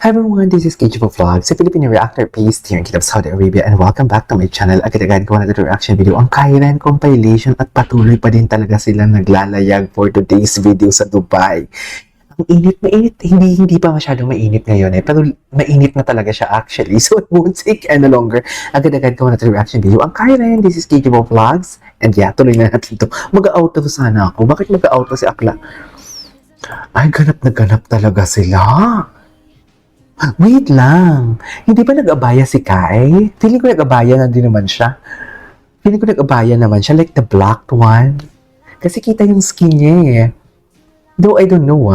Hi everyone, this is KG Vlog, sa Filipino reactor based here in Kitab, Saudi Arabia, and welcome back to my channel. Agad-agad ko na reaction video ang Kairen compilation at patuloy pa din talaga silang naglalayag for today's video sa Dubai. Ang mainit, hindi pa masyadong mainit ngayon pero mainit na talaga siya actually. So it won't take any longer. Agad-agad ko na reaction video ang Kairen. This is KG Vlogs, and yeah, tuloy na natin ito. Mag-outro sana ako. Bakit mag-outro si Akla? Ay, ganap na ganap talaga sila. Wait lang. Hindi ba nag-abaya si Kai? Feeling ko nag-abaya na din naman siya. Feeling ko nag-abaya naman siya. Like the black one. Kasi kita yung skin niya eh. Though I don't know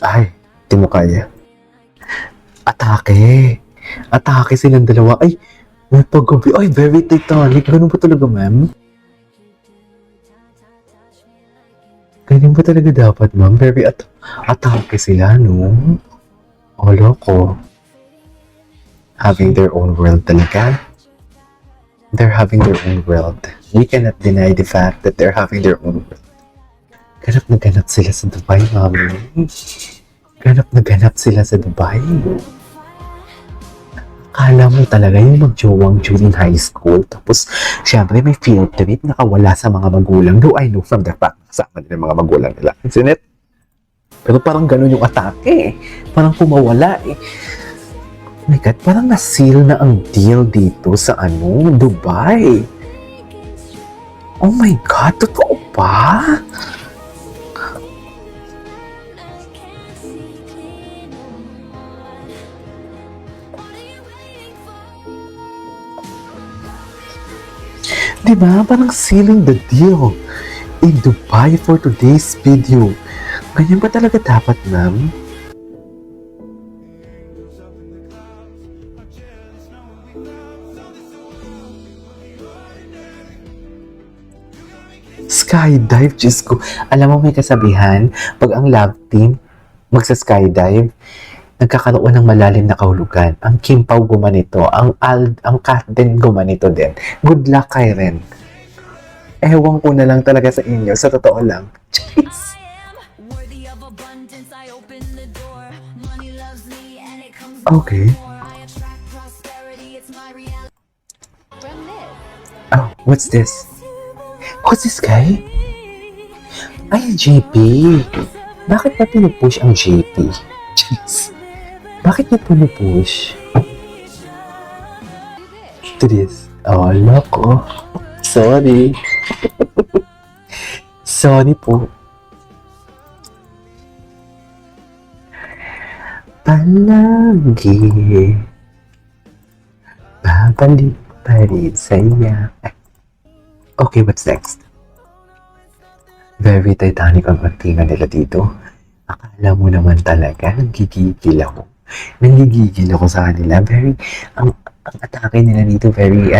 Ay, di mo kaya. Atake. Atake silang dalawa. Ay, may paggabi. Ay, very Titanic. Ganun ba talaga, ma'am? Ganyan ba talaga dapat, ma'am? Very atake sila, no? Olo ko. Having their own world talaga. They're having their own world. We cannot deny the fact that they're having their own world. Ganap na ganap sila sa Dubai, mami. Ganap na ganap sila sa Dubai. Akala mo talaga yung mag-jowang during high school. Tapos, syempre may field trip nakawala sa mga magulang. Though I know from the fact kasama nila yung mga magulang nila. Isn't it? Pero parang ganun yung atake Parang kumawala Oh my God, parang na-seal na ang deal dito sa Dubai. Oh my God, totoo ba? Diba? Parang sealing the deal in Dubai for today's video. Ganyan ba talaga dapat, ma'am? Skydive, Diyos ko. Alam mo may kasabihan, pag ang love team magsa-skydive, nagkakaroon ng malalim na kahulugan. Ang Kimpaw gumanito, ang Kat din gumanito din. Good luck, Kairen. Ewan ko na lang talaga sa inyo, sa totoo lang. Jeez. Okay. Oh, what's this? What's this guy? Ay, JP. Bakit ba pinupush ang JP? Jeez. Bakit niya pinupush? To this. Oh, loko. Sorry. Sorry po. Palagi babalik pa rin sa'yo. Okay, what's next? Very Titanic ang aktingan nila dito. Akala mo naman talaga, nanggigigil ako. Nanggigigil ako sa kanila. Very, ang atake nila dito, very,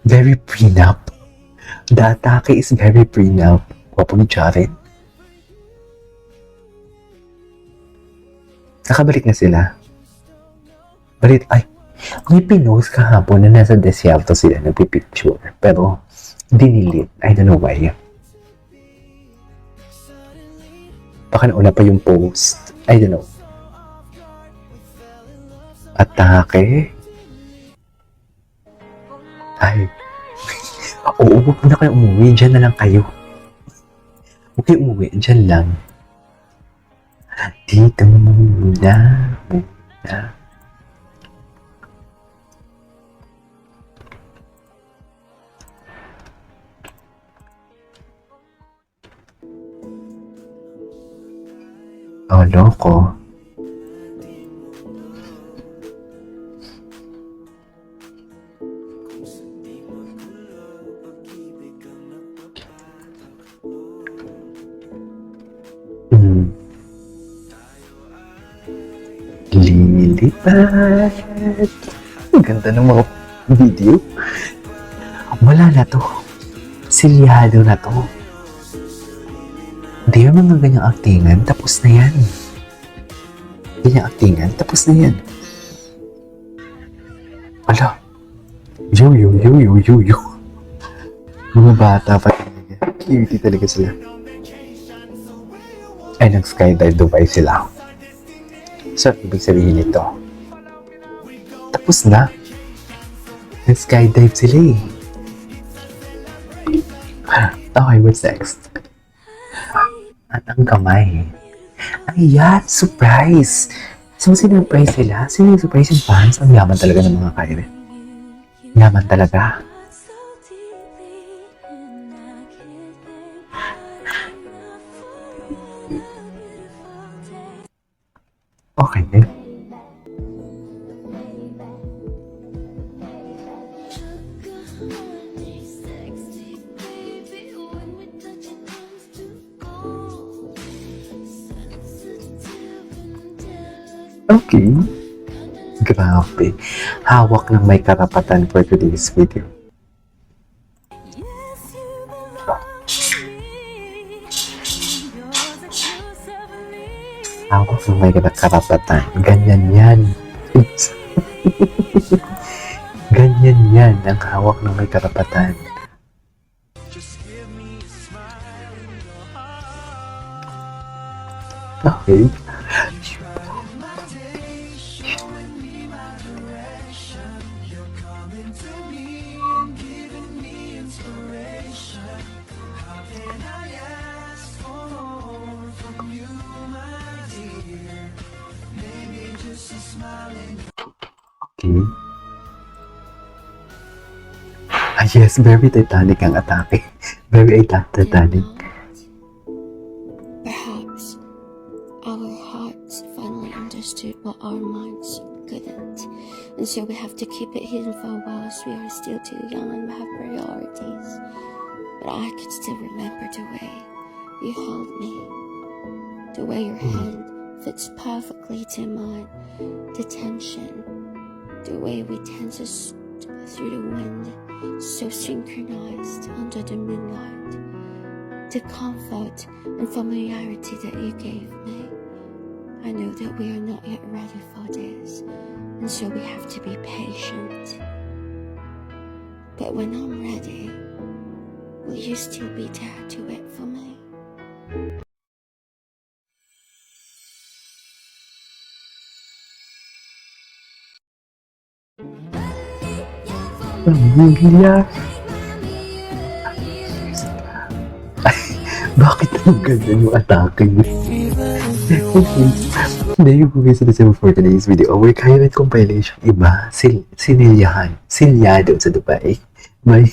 very prenup. The atake is very prenup. Wapo ni Jaren. Nakabalik na sila. Balit, ay, may pinost kahapon na nasa desierto sila, nagpipicture. Pero, dinilit. I don't know why. Baka nauna pa yung post. I don't know. Atake? Ay. Oo, huwag na kayo umuwi. Diyan na lang kayo. Huwag kayo umuwi. Diyan lang. Dito muna. Oh, loko. Lilipad. Ang ganda ng mga video. Wala na to. Silyado na to. Di ba mga ganyang aktingan, tapos na yan. Ganyang aktingan, tapos na yan. Ala. Yo. Mga bata pa talaga. Cutie talaga sila. ay nag-skydive Dubai sila. So, ibig sabihin nito, tapos na. Nag-skydive sila eh. Okay, what's next? Ang kamay. Ayan, surprise! So, sinurprise sila? Sino yung surprise yung fans? Ang yaman talaga ng mga Kyren. Yaman talaga. Okay. Okay. Grabe. Hawak ng may karapatan for today's video. Hawak ng may karapatan. Ganyan yan. Ganyan yan ang hawak ng may karapatan. Okay. Okay. Ah, yes, very Titanic ang atake. Very Titanic. Perhaps our hearts finally understood what our minds couldn't, and so we have to keep it hidden for a while as we are still too young and have priorities. But I could still remember the way you held me, the way your hand fits perfectly to mine, the tension, the way we danced through the wind, so synchronized under the moonlight, the comfort and familiarity that you gave me. I know that we are not yet ready for this, and so we have to be patient. But when I'm ready, will you still be there to wait for me? Pamilya. Bakit ang ganda yung atake niyo? Hindi, yung gugisa na siya for today's video. Our Kyren compilation, iba, sinilyahan, silyado sa Dubai. May